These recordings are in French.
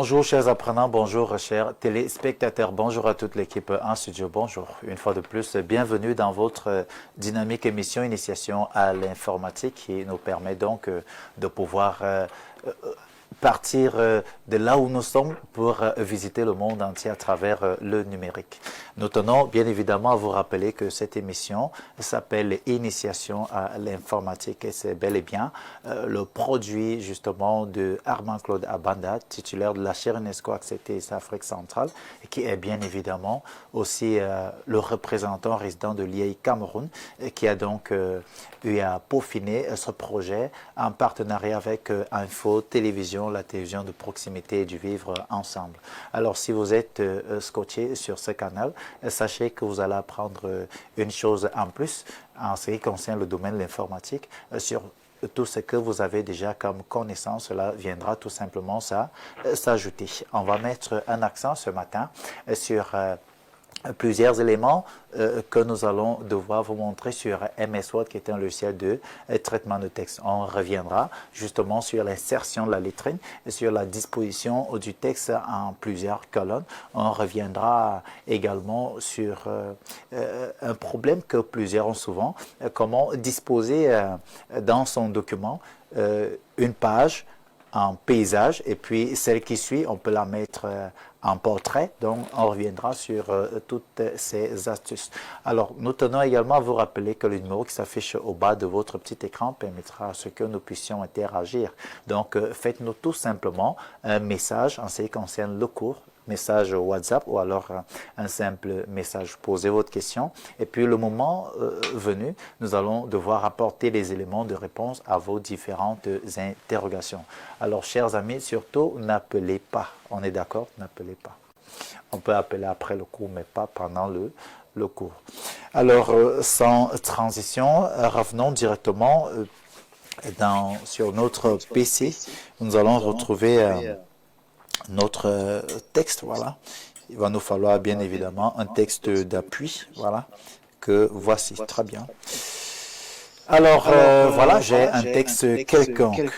Bonjour chers apprenants, bonjour chers téléspectateurs, bonjour à toute l'équipe en studio, bonjour une fois de plus, bienvenue dans votre dynamique émission Initiation à l'informatique qui nous permet donc de pouvoir partir de là où nous sommes pour visiter le monde entier à travers le numérique. Nous tenons bien évidemment à vous rappeler que cette émission s'appelle Initiation à l'informatique et c'est bel et bien le produit justement de Armand-Claude Abanda, titulaire de la chaire UNESCO Accès et Afrique centrale, et qui est bien évidemment aussi le représentant résident de l'IAI Cameroun, qui a donc eu à peaufiner ce projet en partenariat avec Info Télévision, la télévision de proximité et du vivre ensemble. Alors si vous êtes scotché sur ce canal, sachez que vous allez apprendre une chose en plus en ce qui concerne le domaine de l'informatique sur tout ce que vous avez déjà comme connaissance. Cela viendra tout simplement s'ajouter. On va mettre un accent ce matin sur plusieurs éléments que nous allons devoir vous montrer sur MS Word, qui est un logiciel de traitement de texte. On reviendra justement sur l'insertion de la lettrine, sur la disposition du texte en plusieurs colonnes. On reviendra également sur un problème que plusieurs ont souvent, comment disposer dans son document une page en paysage et puis celle qui suit, on peut la mettre en portrait. Donc, on reviendra sur toutes ces astuces. Alors, nous tenons également à vous rappeler que le numéro qui s'affiche au bas de votre petit écran permettra à ce que nous puissions interagir. Donc, faites-nous tout simplement un message en ce qui concerne le cours, message WhatsApp ou alors un simple message. Posez votre question et puis le moment venu, nous allons devoir apporter les éléments de réponse à vos différentes interrogations. Alors, chers amis, surtout, n'appelez pas. On est d'accord? N'appelez pas. On peut appeler après le cours, mais pas pendant le cours. Alors, sans transition, revenons directement sur notre PC. Nous allons retrouver notre texte, voilà. Il va nous falloir bien évidemment un texte d'appui, voilà, que voici, très bien. Alors, voilà, j'ai un texte quelconque.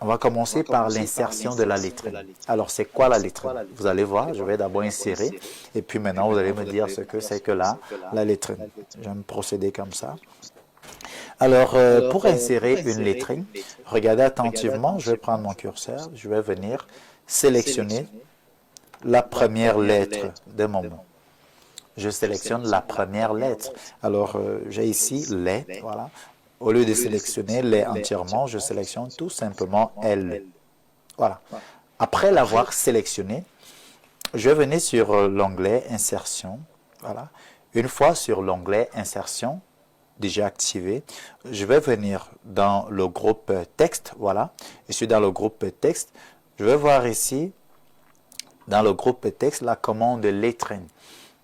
On va commencer par l'insertion de la lettrine. Alors, c'est quoi la lettrine? Vous allez voir, je vais d'abord insérer, et puis maintenant, vous allez me dire ce que c'est que la lettrine. J'aime procéder comme ça. Alors, pour insérer une lettrine, regardez attentivement, je vais prendre mon curseur, je vais venir sélectionner la première lettre de mon mot. Je sélectionne la première lettre. Alors, j'ai ici les, voilà. Au lieu de sélectionner les entièrement, je sélectionne tout simplement L. Voilà. Après l'avoir sélectionné, je vais venir sur l'onglet Insertion. Voilà. Une fois sur l'onglet Insertion, déjà activé, je vais venir dans le groupe texte, voilà. Je suis dans le groupe texte. Je vais voir ici, dans le groupe texte, la commande lettrine.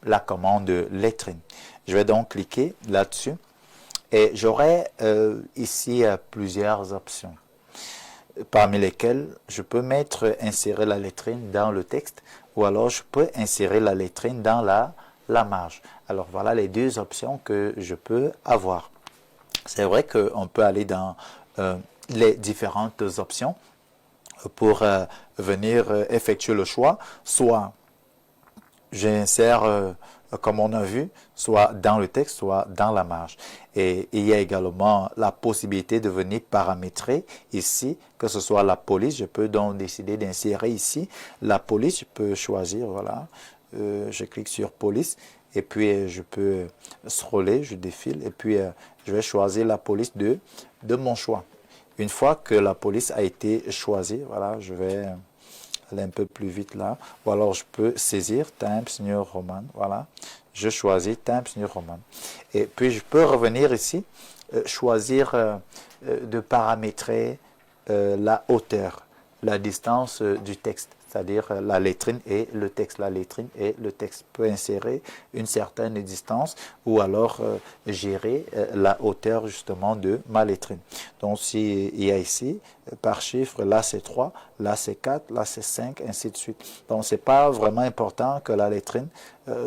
La commande lettrine. Je vais donc cliquer là-dessus et j'aurai ici plusieurs options, parmi lesquelles je peux mettre insérer la lettrine dans le texte ou alors je peux insérer la lettrine dans la marge. Alors voilà les deux options que je peux avoir. C'est vrai qu'on peut aller dans les différentes options pour venir effectuer le choix, soit j'insère comme on a vu, soit dans le texte, soit dans la marge. Et il y a également la possibilité de venir paramétrer ici, que ce soit la police. Je peux donc décider d'insérer ici la police. Je peux choisir, voilà, je clique sur police et puis je peux scroller, je défile et puis je vais choisir la police de mon choix. Une fois que la police a été choisie, voilà, je vais aller un peu plus vite là, ou alors je peux saisir Times New Roman, voilà, je choisis Times New Roman. Et puis je peux revenir ici, choisir de paramétrer la hauteur, la distance du texte, c'est-à-dire la lettrine et le texte. La lettrine et le texte peut insérer une certaine distance ou alors gérer la hauteur justement de ma lettrine. Donc s'il y a ici, par chiffre, là c'est 3, là c'est 4, là c'est 5, ainsi de suite. Donc c'est pas vraiment important que la lettrine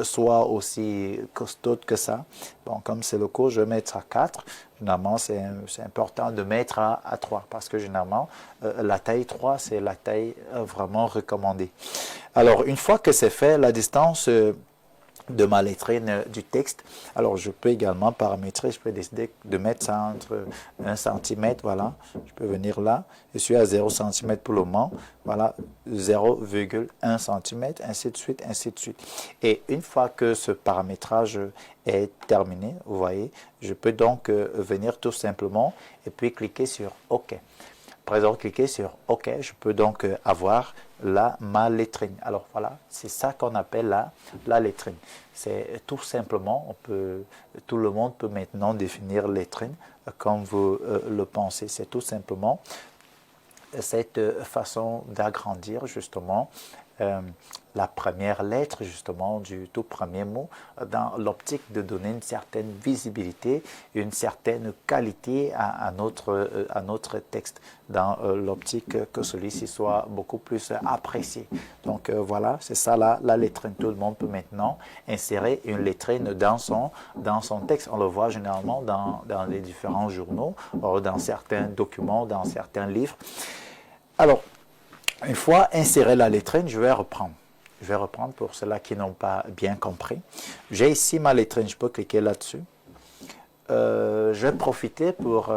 soit aussi costaud que ça. Bon, comme c'est le cours, je vais mettre à 4. Généralement, c'est important de mettre à 3 parce que généralement, la taille 3, c'est la taille vraiment recommandée. Alors, une fois que c'est fait, la distance de ma lettrine du texte. Alors, je peux également paramétrer, je peux décider de mettre ça entre 1 cm, voilà. Je peux venir là, je suis à 0 cm pour le moment, voilà, 0,1 cm, ainsi de suite, ainsi de suite. Et une fois que ce paramétrage est terminé, vous voyez, je peux donc venir tout simplement et puis cliquer sur OK. Après avoir cliqué sur OK, je peux donc avoir ma lettrine. Alors voilà, c'est ça qu'on appelle la lettrine. C'est tout simplement, tout le monde peut maintenant définir lettrine comme vous le pensez. C'est tout simplement cette façon d'agrandir justement la première lettre justement du tout premier mot dans l'optique de donner une certaine visibilité, une certaine qualité à notre texte dans l'optique que celui-ci soit beaucoup plus apprécié. Donc voilà, c'est ça la lettrine. Tout le monde peut maintenant insérer une lettrine dans son texte. On le voit généralement dans les différents journaux, dans certains documents, dans certains livres. Alors, une fois inséré la lettrine, je vais reprendre. Je vais reprendre pour ceux-là qui n'ont pas bien compris. J'ai ici ma lettrine, je peux cliquer là-dessus. Je vais profiter pour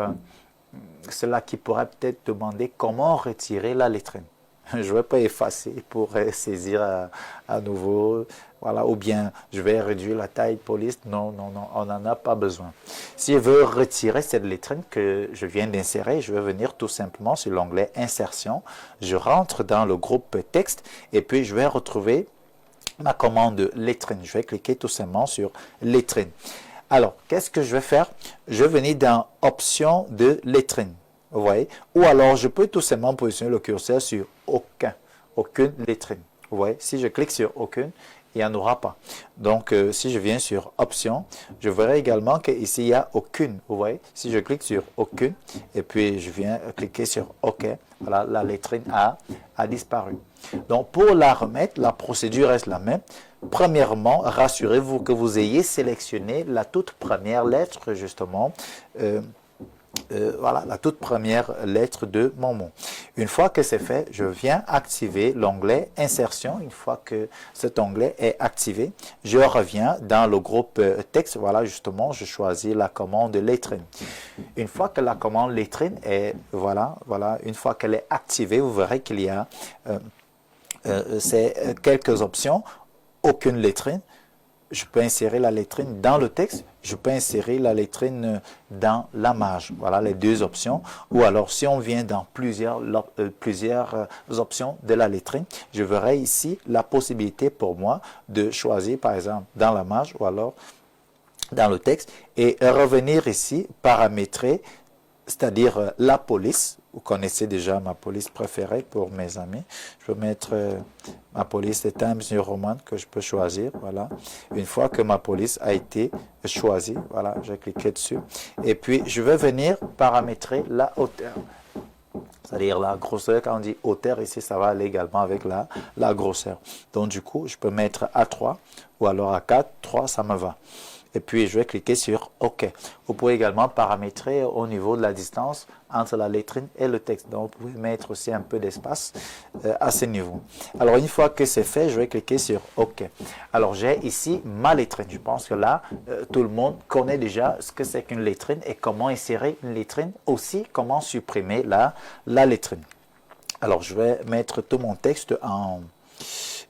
ceux-là qui pourraient peut-être demander comment retirer la lettrine. Je ne vais pas effacer pour saisir à nouveau, voilà, ou bien je vais réduire la taille police. Non, non, non, on n'en a pas besoin. Si je veux retirer cette lettrine que je viens d'insérer, je vais venir tout simplement sur l'onglet Insertion. Je rentre dans le groupe texte et puis je vais retrouver ma commande lettrine. Je vais cliquer tout simplement sur lettrine. Alors, qu'est-ce que je vais faire? Je vais venir dans Options de lettrine. Vous voyez? Ou alors, je peux tout simplement positionner le curseur sur aucune lettrine. Vous voyez? Si je clique sur aucune, il n'y en aura pas. Donc, si je viens sur Options, je verrai également qu'ici, il n'y a aucune. Vous voyez? Si je clique sur aucune, et puis je viens cliquer sur OK, voilà, la lettrine a disparu. Donc, pour la remettre, la procédure reste la même. Premièrement, rassurez-vous que vous ayez sélectionné la toute première lettre, justement, voilà, la toute première lettre de mon mot. Une fois que c'est fait, je viens activer l'onglet Insertion. Une fois que cet onglet est activé, je reviens dans le groupe texte. Voilà, justement, je choisis la commande lettrine. Une fois que la commande lettrine est, voilà, une fois qu'elle est activée, vous verrez qu'il y a quelques options. Aucune lettrine. Je peux insérer la lettrine dans le texte, je peux insérer la lettrine dans la marge. Voilà les deux options. Ou alors, si on vient dans plusieurs options de la lettrine, je verrai ici la possibilité pour moi de choisir, par exemple, dans la marge ou alors dans le texte et revenir ici, paramétrer, c'est-à-dire la police. Vous connaissez déjà ma police préférée pour mes amis. Je vais mettre ma police de Times New Roman que je peux choisir. Voilà. Une fois que ma police a été choisie, voilà, je vais cliquer dessus. Et puis, je vais venir paramétrer la hauteur. C'est-à-dire la grosseur. Quand on dit hauteur, ici, ça va aller également avec la grosseur. Donc, du coup, je peux mettre à 3 ou alors à 4. 3, ça me va. Et puis, je vais cliquer sur OK. Vous pouvez également paramétrer au niveau de la distance entre la lettrine et le texte. Donc, vous pouvez mettre aussi un peu d'espace à ce niveau. Alors, une fois que c'est fait, je vais cliquer sur OK. Alors, j'ai ici ma lettrine. Je pense que là, tout le monde connaît déjà ce que c'est qu'une lettrine et comment insérer une lettrine. Aussi, comment supprimer la lettrine. Alors, je vais mettre tout mon texte en...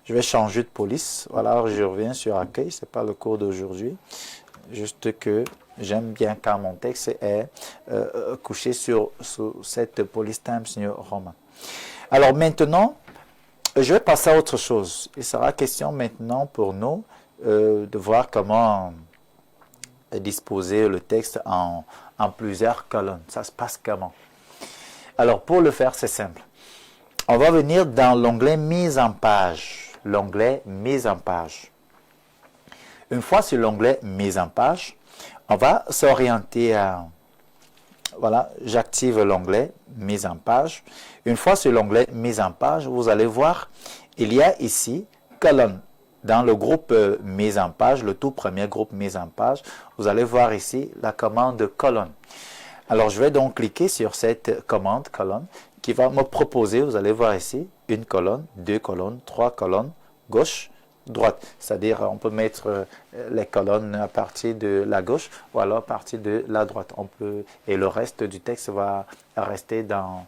Je vais changer de police. Voilà, je reviens sur accueil. Ce n'est pas le cours d'aujourd'hui. Juste que j'aime bien quand mon texte est couché sur cette police Times New Roman. Alors maintenant, je vais passer à autre chose. Il sera question maintenant pour nous de voir comment disposer le texte en plusieurs colonnes. Ça se passe comment? Alors pour le faire, c'est simple. On va venir dans l'onglet Mise en page. L'onglet Mise en page. Une fois sur l'onglet Mise en page, on va s'orienter à... Voilà, j'active l'onglet Mise en page. Une fois sur l'onglet Mise en page, vous allez voir, il y a ici colonne. dans le groupe mise en page, le tout premier groupe mise en page, vous allez voir ici la commande colonne. Alors, je vais donc cliquer sur cette commande colonne qui va me proposer, vous allez voir ici, une colonne, deux colonnes, trois colonnes, gauche, droite. C'est-à-dire, on peut mettre les colonnes à partir de la gauche ou alors à partir de la droite. Et le reste du texte va rester dans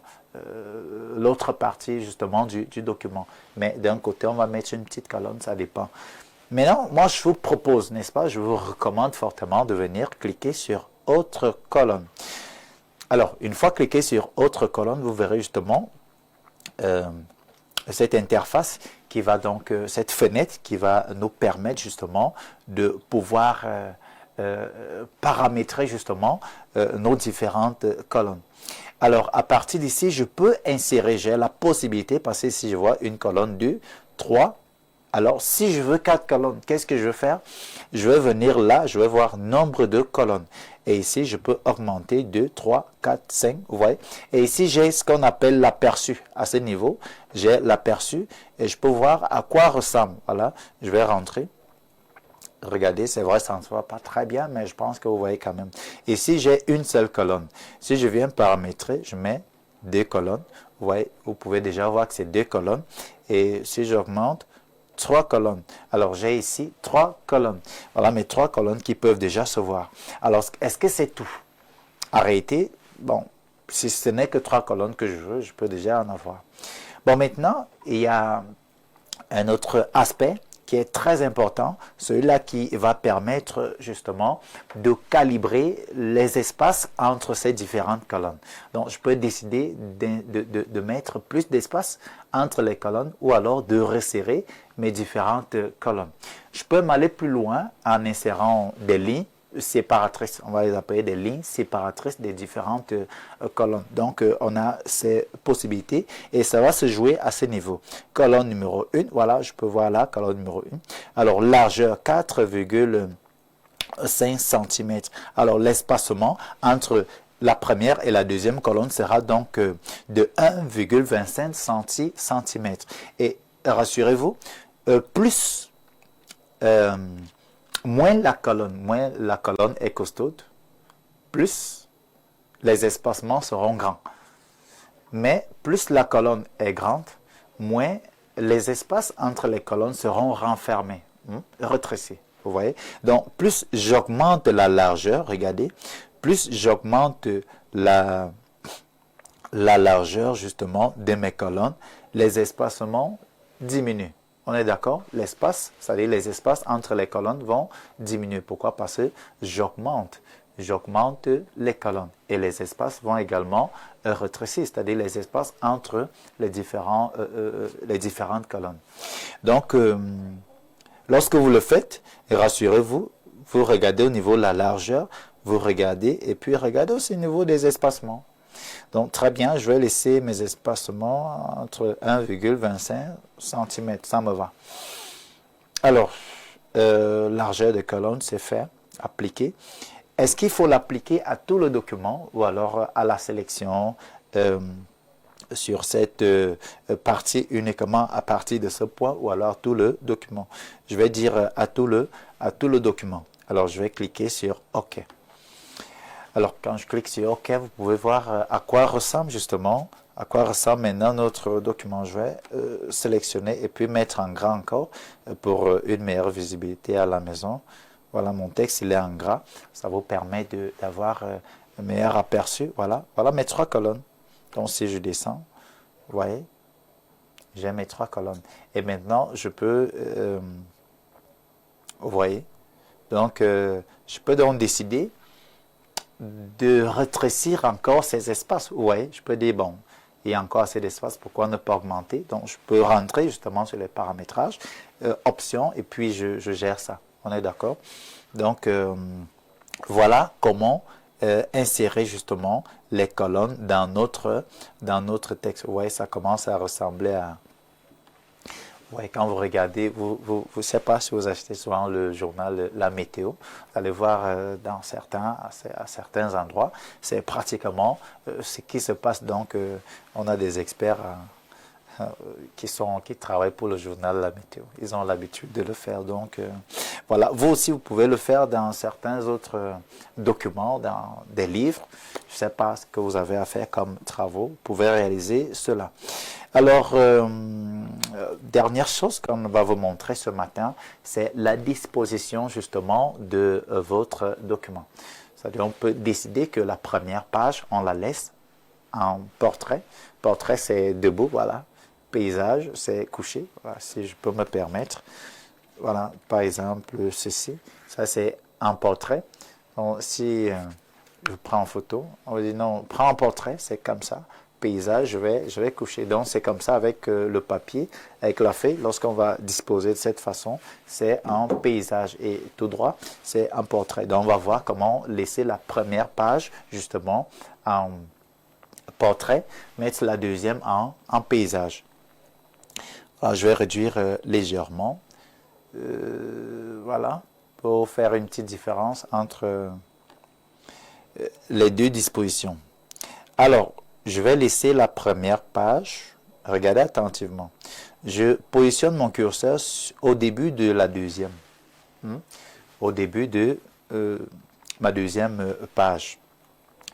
l'autre partie justement du document. Mais d'un côté, on va mettre une petite colonne, ça dépend. Maintenant, moi, je vous propose, n'est-ce pas, je vous recommande fortement de venir cliquer sur « Autre colonne ». Alors, une fois cliqué sur « Autre colonne », vous verrez justement cette interface qui va donc, cette fenêtre qui va nous permettre justement de pouvoir paramétrer justement nos différentes colonnes. Alors, à partir d'ici, je peux insérer, j'ai la possibilité, parce que si je vois une colonne 2, 3, alors si je veux 4 colonnes, qu'est-ce que je vais faire? Je vais venir là, je vais voir nombre de colonnes. Et ici, je peux augmenter 2, 3, 4, 5, vous voyez. Et ici, j'ai ce qu'on appelle l'aperçu. À ce niveau, j'ai l'aperçu et je peux voir à quoi ressemble. Voilà, je vais rentrer. Regardez, c'est vrai, ça ne se voit pas très bien, mais je pense que vous voyez quand même. Ici, j'ai une seule colonne. Si je viens paramétrer, je mets 2 colonnes. Vous voyez, vous pouvez déjà voir que c'est 2 colonnes. Et si j'augmente, 3 colonnes. Alors, j'ai ici 3 colonnes. Voilà mes 3 colonnes qui peuvent déjà se voir. Alors, est-ce que c'est tout? En réalité, bon, si ce n'est que 3 colonnes que je veux, je peux déjà en avoir. Bon, maintenant, il y a un autre aspect qui est très important, celui-là qui va permettre justement de calibrer les espaces entre ces différentes colonnes. Donc, je peux décider de mettre plus d'espace entre les colonnes ou alors de resserrer mes différentes colonnes. Je peux m'aller plus loin en insérant des lignes séparatrices. On va les appeler des lignes séparatrices des différentes colonnes. Donc, on a ces possibilités et ça va se jouer à ce niveau. Colonne numéro 1, voilà, je peux voir là, colonne numéro 1. Alors, largeur 4,5 cm. Alors, l'espacement entre la première et la deuxième colonne sera donc de 1,25 cm. Et rassurez-vous, moins la colonne est costaude, plus les espacements seront grands. Mais plus la colonne est grande, moins les espaces entre les colonnes seront renfermés, rétrécis. Vous voyez? Donc, plus j'augmente la largeur, regardez, plus j'augmente la largeur justement de mes colonnes, les espacements diminuent. On est d'accord? L'espace, c'est-à-dire les espaces entre les colonnes vont diminuer. Pourquoi? Parce que j'augmente les colonnes. Et les espaces vont également rétrécir, c'est-à-dire les espaces entre les différentes colonnes. Donc, lorsque vous le faites, rassurez-vous, vous regardez au niveau de la largeur, vous regardez, et puis regardez aussi au niveau des espacements. Donc, très bien, je vais laisser mes espacements entre 1,25 cm. Ça me va. Alors, largeur de colonne, c'est fait, appliquer. Est-ce qu'il faut l'appliquer à tout le document ou alors à la sélection sur cette partie uniquement à partir de ce point ou alors tout le document? Je vais dire à tout le document. Alors, je vais cliquer sur OK. Alors, quand je clique sur OK, vous pouvez voir à quoi ressemble justement, à quoi ressemble maintenant notre document. Je vais sélectionner et puis mettre en gras encore pour une meilleure visibilité à la maison. Voilà, mon texte, il est en gras. Ça vous permet d'avoir un meilleur aperçu. Voilà, voilà mes 3 colonnes. Donc, si je descends, vous voyez, j'ai mes 3 colonnes. Et maintenant, je peux, vous voyez, donc, je peux donc décider de rétrécir encore ces espaces. Vous voyez, je peux dire, bon, il y a encore assez d'espace, pourquoi ne pas augmenter? Donc, je peux rentrer justement sur les paramétrages, options, et puis je gère ça. On est d'accord? Donc, voilà comment insérer justement les colonnes dans notre texte. Vous voyez, ça commence à ressembler à... Ouais, quand vous regardez, vous ne savez pas si vous achetez souvent le journal La Météo, vous allez voir à certains endroits, c'est pratiquement ce qui se passe. Donc, on a des experts qui travaillent pour le journal La Météo. Ils ont l'habitude de le faire. Donc, voilà. Vous aussi, vous pouvez le faire dans certains autres documents, dans des livres. Je ne sais pas ce que vous avez à faire comme travaux. Vous pouvez réaliser cela. Alors, dernière chose qu'on va vous montrer ce matin, c'est la disposition justement de votre document. C'est-à-dire, on peut décider que la première page, on la laisse en portrait. Portrait, c'est debout, voilà. Paysage, c'est couché, voilà, si je peux me permettre. Voilà, par exemple, ceci. Ça, c'est un portrait. Donc, si je prends en photo, on va dire non, prends un portrait, c'est comme ça. Paysage, je vais coucher. Donc, c'est comme ça avec le papier, avec la feuille. Lorsqu'on va disposer de cette façon, c'est un paysage. Et tout droit, c'est un portrait. Donc, on va voir comment laisser la première page, justement, en portrait, mettre la deuxième en paysage. Alors, je vais réduire légèrement. Voilà, pour faire une petite différence entre les deux dispositions. Alors, je vais laisser la première page. Regardez attentivement. Je positionne mon curseur au début de la deuxième. Au début de ma deuxième page.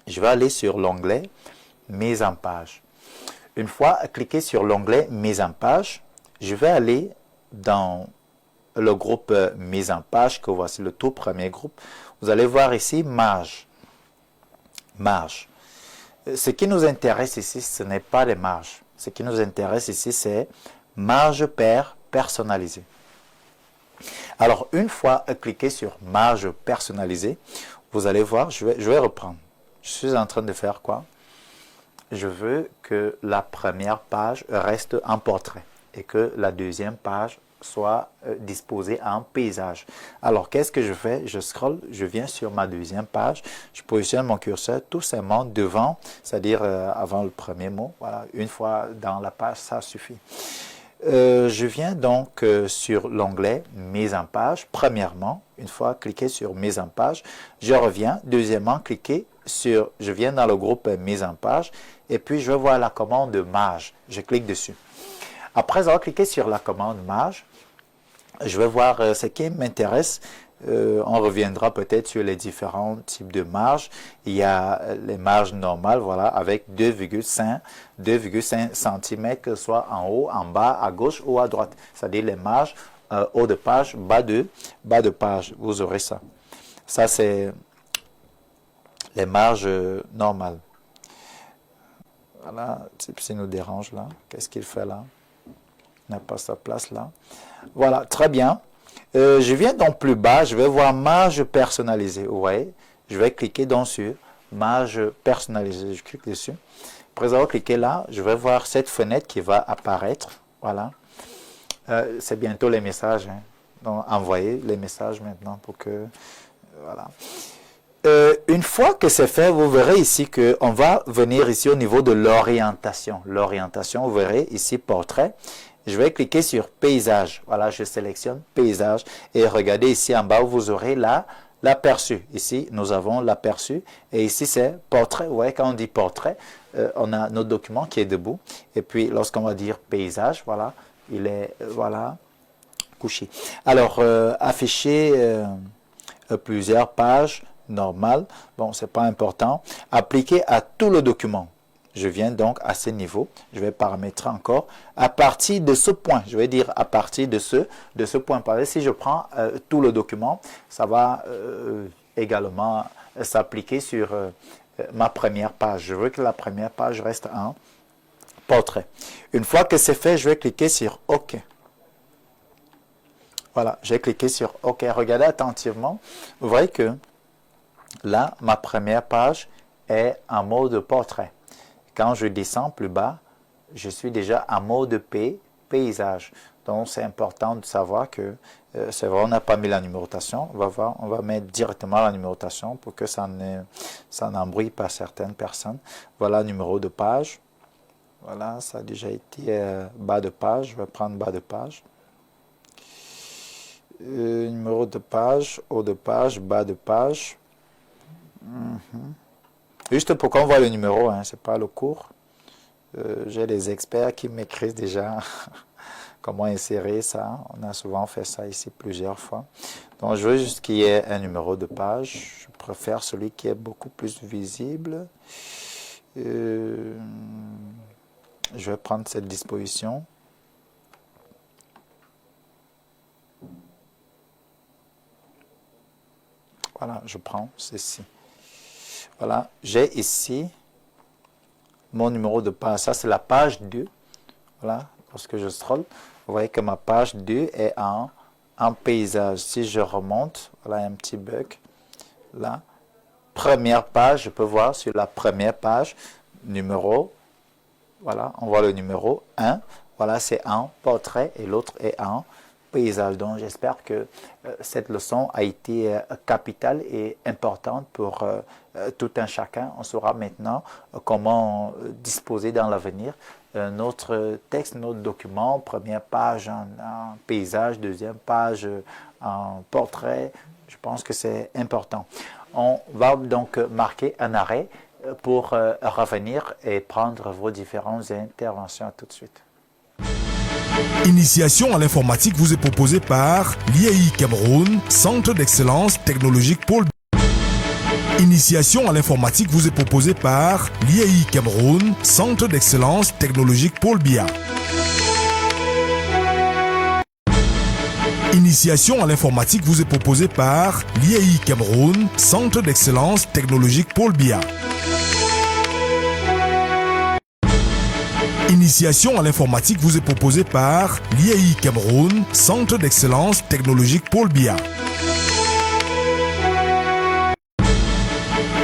Je vais aller sur l'onglet Mise en page. Une fois cliqué sur l'onglet Mise en page, je vais aller dans le groupe Mise en page, que voici le tout premier groupe. Vous allez voir ici marge. Marge. Ce qui nous intéresse ici, ce n'est pas les marges. Ce qui nous intéresse ici, c'est marge paire personnalisée. Alors, une fois cliqué sur marge personnalisée, vous allez voir, je vais reprendre. Je suis en train de faire quoi? Je veux que la première page reste en portrait et que la deuxième page soit disposée en paysage. Alors, qu'est-ce que je fais? Je scrolle, je viens sur ma deuxième page, je positionne mon curseur tout simplement devant, c'est-à-dire avant le premier mot. Voilà, une fois dans la page, ça suffit. Je viens donc sur l'onglet Mise en page. Premièrement, une fois cliqué sur Mise en page, je reviens. Deuxièmement, je viens dans le groupe Mise en page et puis je vais voir la commande marge. Je clique dessus. Après avoir cliqué sur la commande marge, je vais voir ce qui m'intéresse. On reviendra peut-être sur les différents types de marges. Il y a les marges normales, voilà, avec 2,5 cm, que ce soit en haut, en bas, à gauche ou à droite. C'est-à-dire les marges haut de page, bas de page. Vous aurez ça. Ça, c'est les marges normales. Voilà, Tipsy nous dérange là. Qu'est-ce qu'il fait là? Il n'a pas sa place là. Voilà, très bien. Je viens donc plus bas, je vais voir marge personnalisée. Vous voyez, je vais cliquer donc sur marge personnalisée. Je clique dessus. Après avoir cliqué là, je vais voir cette fenêtre qui va apparaître. Voilà. C'est bientôt les messages. Hein. Donc, envoyez les messages maintenant pour que... voilà. Une fois que c'est fait, vous verrez ici qu'on va venir ici au niveau de l'orientation. L'orientation, vous verrez ici portrait. Je vais cliquer sur paysage. Voilà, je sélectionne paysage. Et regardez ici en bas, vous aurez l'aperçu. Ici, nous avons l'aperçu. Et ici, c'est portrait. Vous voyez, quand on dit portrait, on a notre document qui est debout. Et puis, lorsqu'on va dire paysage, voilà, il est, voilà, couché. Alors, afficher plusieurs pages normales. Bon, c'est pas important. Appliquer à tout le document. Je viens donc à ce niveau, je vais paramétrer encore à partir de ce point. Je vais dire à partir de ce point. Parce que si je prends tout le document, ça va également s'appliquer sur ma première page. Je veux que la première page reste en portrait. Une fois que c'est fait, je vais cliquer sur OK. Voilà, j'ai cliqué sur OK. Regardez attentivement. Vous voyez que là, ma première page est en mode portrait. Quand je descends plus bas, je suis déjà en mode paysage. Donc, c'est important de savoir que c'est vrai, on n'a pas mis la numérotation. On va voir, on va mettre directement la numérotation pour que ça n'embrouille pas certaines personnes. Voilà, numéro de page. Voilà, ça a déjà été bas de page. Je vais prendre bas de page. Numéro de page, haut de page, bas de page. Juste pour qu'on voit le numéro, hein, ce n'est pas le cours. J'ai des experts qui m'écrivent déjà comment insérer ça. On a souvent fait ça ici plusieurs fois. Donc, je veux juste qu'il y ait un numéro de page. Je préfère celui qui est beaucoup plus visible. Je vais prendre cette disposition. Voilà, je prends ceci. Voilà, j'ai ici mon numéro de page. Ça, c'est la page 2. Voilà, lorsque je scrolle, vous voyez que ma page 2 est en paysage. Si je remonte, voilà un petit bug. Là, première page, je peux voir sur la première page, numéro. Voilà, on voit le numéro 1. Voilà, c'est un portrait et l'autre est un paysage. Donc, j'espère que cette leçon a été capitale et importante pour tout un chacun. On saura maintenant comment disposer dans l'avenir notre texte, notre document. Première page en paysage, deuxième page en portrait. Je pense que c'est important. On va donc marquer un arrêt pour revenir et prendre vos différentes interventions tout de suite. Initiation à l'informatique vous est proposée par l'IAI Cameroun, Centre d'excellence technologique Paul Biya. Initiation à l'informatique vous est proposée par l'IAI Cameroun, Centre d'excellence technologique Paul Biya. Initiation à l'informatique vous est proposée par l'IAI Cameroun, Centre d'excellence technologique Paul Biya. Initiation à l'informatique vous est proposée par l'IAI Cameroun, Centre d'excellence technologique Paul Biya.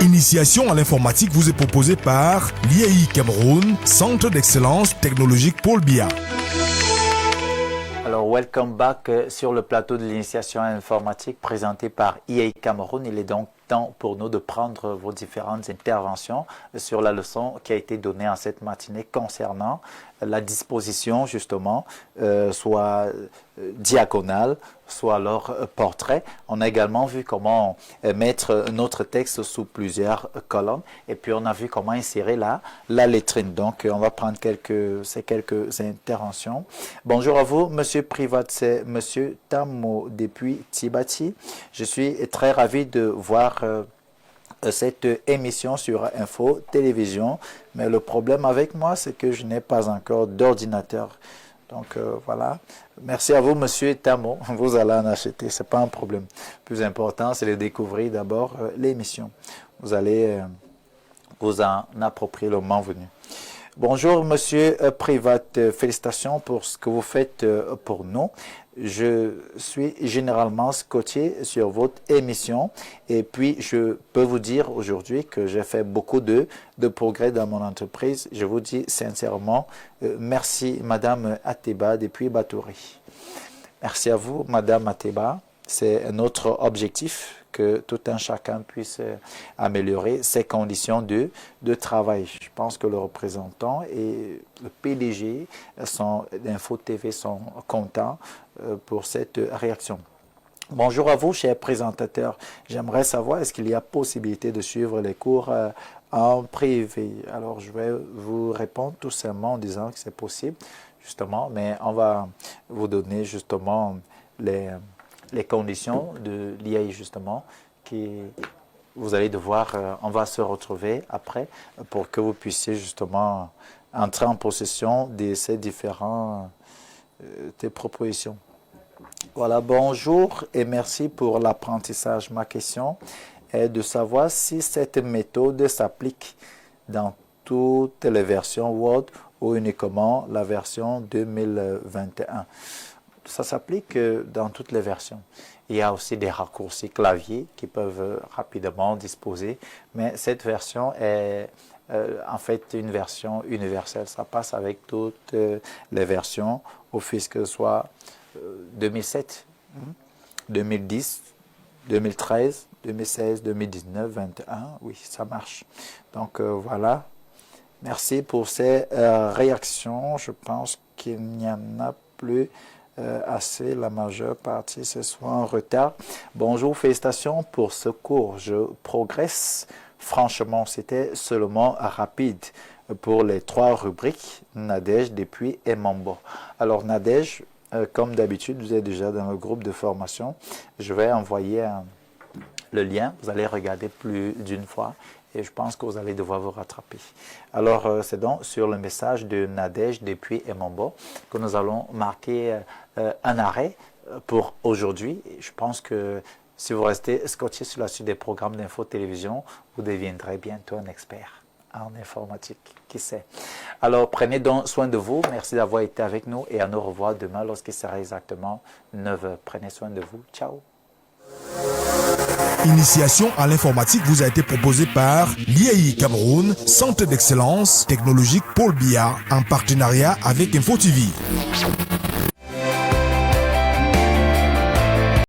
Initiation à l'informatique vous est proposée par l'IAI Cameroun, Centre d'excellence technologique Paul Biya. Alors, welcome back sur le plateau de l'initiation informatique présenté par IAI Cameroun. Il est donc temps pour nous de prendre vos différentes interventions sur la leçon qui a été donnée en cette matinée concernant la disposition justement, soit diagonale, soit alors portrait. On a également vu comment mettre notre texte sous plusieurs colonnes et puis on a vu comment insérer la lettrine. Donc on va prendre ces quelques interventions. Bonjour à vous, Monsieur Privat, c'est Monsieur Tamo depuis Tibati. Je suis très ravi de voir cette émission sur Info Télévision, mais le problème avec moi, c'est que je n'ai pas encore d'ordinateur. Donc voilà, merci à vous, Monsieur Tamo. Vous allez en acheter, c'est pas un problème. Le plus important, c'est de découvrir d'abord l'émission. Vous allez vous en approprier le moment venu. Bonjour, Monsieur Privat. Félicitations pour ce que vous faites pour nous. Je suis généralement scotché sur votre émission et puis je peux vous dire aujourd'hui que j'ai fait beaucoup de progrès dans mon entreprise. Je vous dis sincèrement merci, Madame Ateba depuis Batouri. Merci à vous, Madame Ateba. C'est notre objectif que tout un chacun puisse améliorer ses conditions de travail. Je pense que le représentant et le PDG d'Info TV sont contents pour cette réaction. Bonjour à vous, chers présentateurs. J'aimerais savoir, est-ce qu'il y a possibilité de suivre les cours en privé? Alors, je vais vous répondre tout simplement en disant que c'est possible, justement, mais on va vous donner justement les conditions de l'IAI, justement, qui vous allez devoir, on va se retrouver après pour que vous puissiez justement entrer en possession de ces différentes propositions. Voilà, bonjour et merci pour l'apprentissage. Ma question est de savoir si cette méthode s'applique dans toutes les versions Word ou uniquement la version 2021. Ça s'applique dans toutes les versions. Il y a aussi des raccourcis clavier qui peuvent rapidement disposer, mais cette version est en fait une version universelle. Ça passe avec toutes les versions, au fil que ce soit 2007, 2010, 2013, 2016, 2019, 2021, oui, ça marche. Donc voilà, merci pour ces réactions. Je pense qu'il n'y en a plus assez, la majeure partie ce soit en retard. Bonjour, félicitations pour ce cours. Je progresse. Franchement, c'était seulement rapide. pour les 3 rubriques, Nadège, Depuis et Mambo. Alors Nadège, comme d'habitude, vous êtes déjà dans le groupe de formation. Je vais envoyer le lien, vous allez regarder plus d'une fois et je pense que vous allez devoir vous rattraper. Alors, c'est donc sur le message de Nadège, Depuis et Mambo que nous allons marquer un arrêt pour aujourd'hui. Je pense que si vous restez scotché sur la suite des programmes d'info-télévision, vous deviendrez bientôt un expert en informatique, qui sait. Alors, prenez donc soin de vous. Merci d'avoir été avec nous et à nous revoir demain lorsqu'il sera exactement 9 h. Prenez soin de vous. Ciao. Initiation à l'informatique vous a été proposée par l'IAI Cameroun, Centre d'excellence technologique Paul Biya, en partenariat avec InfoTV.